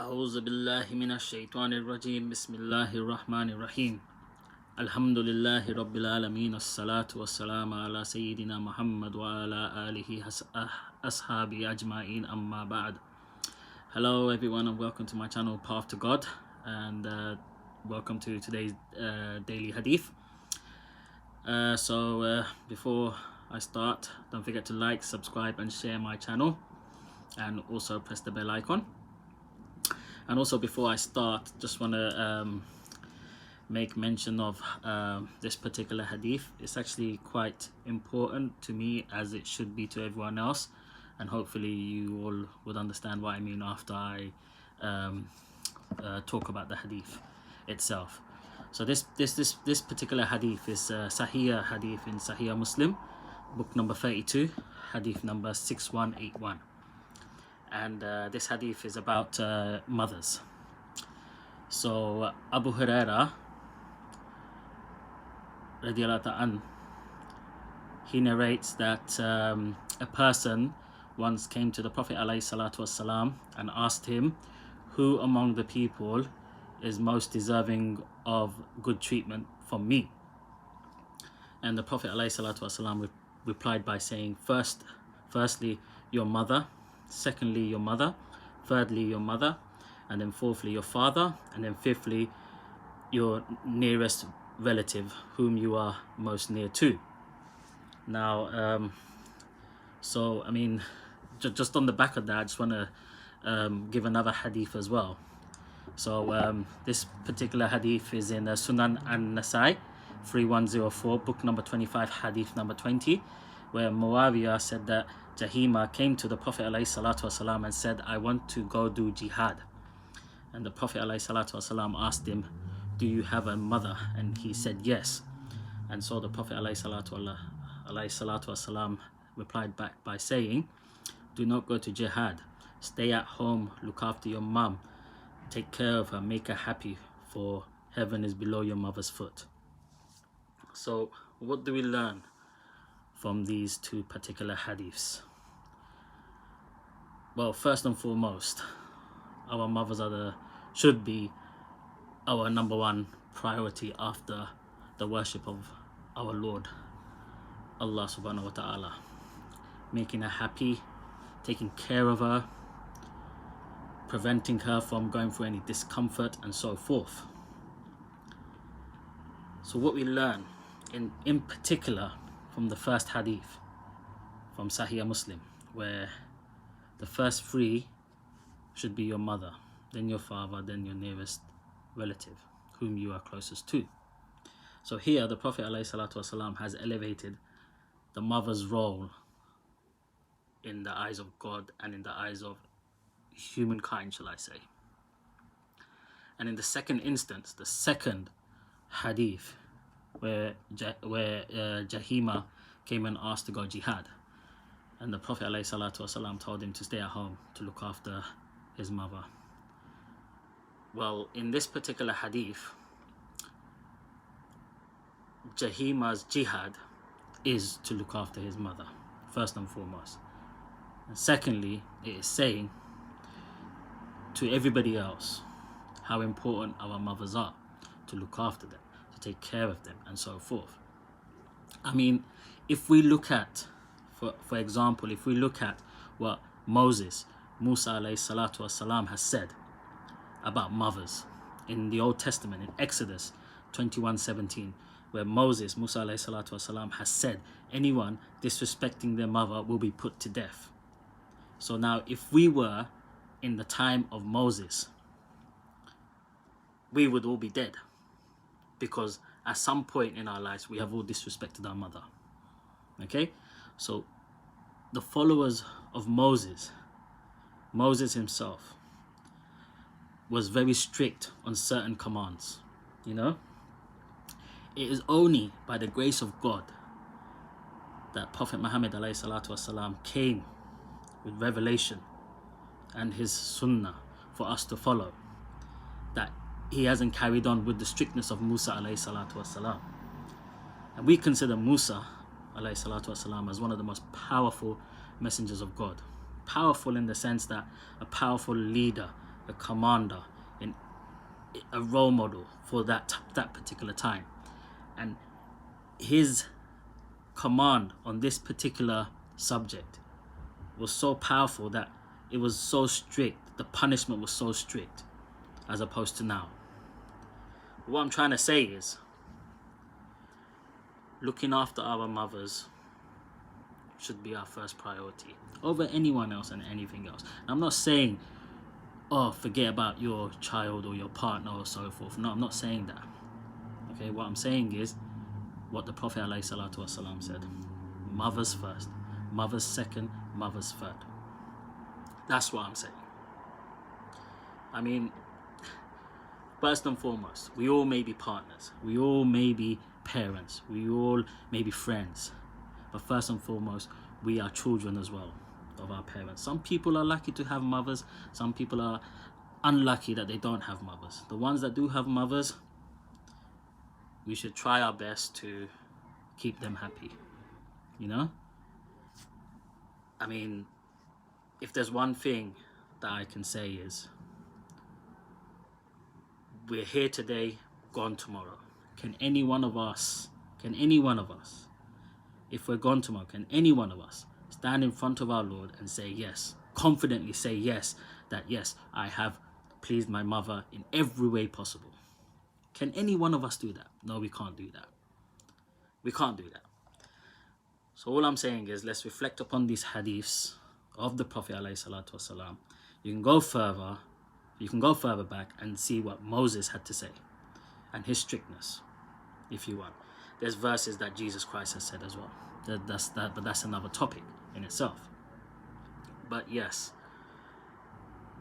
أعوذ بالله من الشيطان الرجيم بسم الله الرحمن الرحيم الحمد لله رب العالمين الصلاة والسلام على سيدنا محمد وعلى آله أصحابه أجمعين أما بعد. Hello everyone and welcome to my channel Path to God, and welcome to today's daily hadith. Before I start, don't forget to like, subscribe and share my channel, and also press the bell icon. And also, before I start, just want to make mention of this particular hadith. It's actually quite important to me, as it should be to everyone else, and hopefully you all would understand what I mean after I talk about the hadith itself. So this particular hadith is Sahih hadith in Sahih Muslim, book number 32, hadith number 6181. And this hadith is about mothers. So Abu Huraira radiallahu ta'ala, he narrates that a person once came to the Prophet alayhi salatu wasalam and asked him, who among the people is most deserving of good treatment from me? And the Prophet alayhi salatu wasalam replied by saying, firstly your mother, secondly your mother, thirdly your mother, and then fourthly your father, and then fifthly your nearest relative whom you are most near to. Now I mean, just on the back of that, I just want to give another hadith as well. So this particular hadith is in Sunan an-Nasai 3104, book number 25, hadith number 20, where Muawiyah said that Jahima came to the Prophet ﷺ and said, I want to go do jihad. And the Prophet ﷺ asked him, do you have a mother? And he said yes. And so the Prophet ﷺ replied back by saying, do not go to jihad, stay at home, look after your mum, take care of her, make her happy, for heaven is below your mother's foot. So what do we learn from these two particular hadiths? Well, first and foremost, our mothers should be our number one priority after the worship of our Lord Allah subhanahu wa ta'ala. Making her happy, taking care of her, preventing her from going through any discomfort and so forth. So what we learn in particular from the first hadith from Sahih Muslim, where the first three should be your mother, then your father, then your nearest relative whom you are closest to. So here the Prophet ﷺ has elevated the mother's role in the eyes of God and in the eyes of humankind, shall I say. And in the second instance, the second hadith, where Jahima came and asked to go jihad, and the Prophet ﷺ told him to stay at home to look after his mother. Well, in this particular hadith, Jahima's jihad is to look after his mother, first and foremost. And secondly, it is saying to everybody else how important our mothers are, to look after them, to take care of them, and so forth. I mean, if we look at, for example, if we look at what Musa alayhi salatu wasalam has said about mothers in the Old Testament, in Exodus 21:17, where Musa alayhi salatu wasalam has said, anyone disrespecting their mother will be put to death. So now, if we were in the time of Moses, we would all be dead, because at some point in our lives we have all disrespected our mother. Okay, so the followers of Moses himself was very strict on certain commands. You know, it is only by the grace of God that Prophet Muhammad ﷺ came with revelation and his sunnah for us to follow, that he hasn't carried on with the strictness of Musa ﷺ. And we consider Musa ﷺ as one of the most powerful messengers of God. Powerful in the sense that a powerful leader, a commander, a role model for that particular time. And his command on this particular subject was so powerful that it was so strict, the punishment was so strict, as opposed to now. What I'm trying to say is, looking after our mothers should be our first priority over anyone else and anything else. And I'm not saying, oh, forget about your child or your partner or so forth. No, I'm not saying that. Okay, what I'm saying is what the Prophet ﷺ said. Mothers first, mothers second, mothers third. That's what I'm saying. I mean, first and foremost, we all may be partners. We all may be parents. We all may be friends. But first and foremost, we are children as well of our parents. Some people are lucky to have mothers. Some people are unlucky that they don't have mothers. The ones that do have mothers, we should try our best to keep them happy. You know? I mean, if there's one thing that I can say is, we're here today, gone tomorrow. Can any one of us, if we're gone tomorrow, can any one of us stand in front of our Lord and say yes, confidently say yes, that yes, I have pleased my mother in every way possible? Can any one of us do that? No, we can't do that. We can't do that. So all I'm saying is, let's reflect upon these hadiths of the Prophet ﷺ. You can go further back and see what Moses had to say and his strictness, if you want. There's verses that Jesus Christ has said as well. But that's another topic in itself. But yes,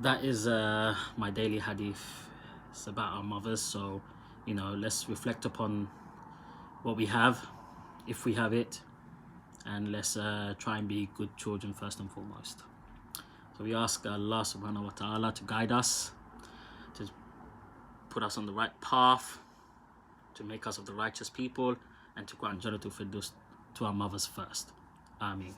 that is my daily hadith. It's about our mothers. So, let's reflect upon what we have, if we have it, and let's try and be good children first and foremost. So we ask Allah subhanahu wa ta'ala to guide us, to put us on the right path, to make us of the righteous people, and to grant Jannatul Firdaus to our mothers first. Ameen.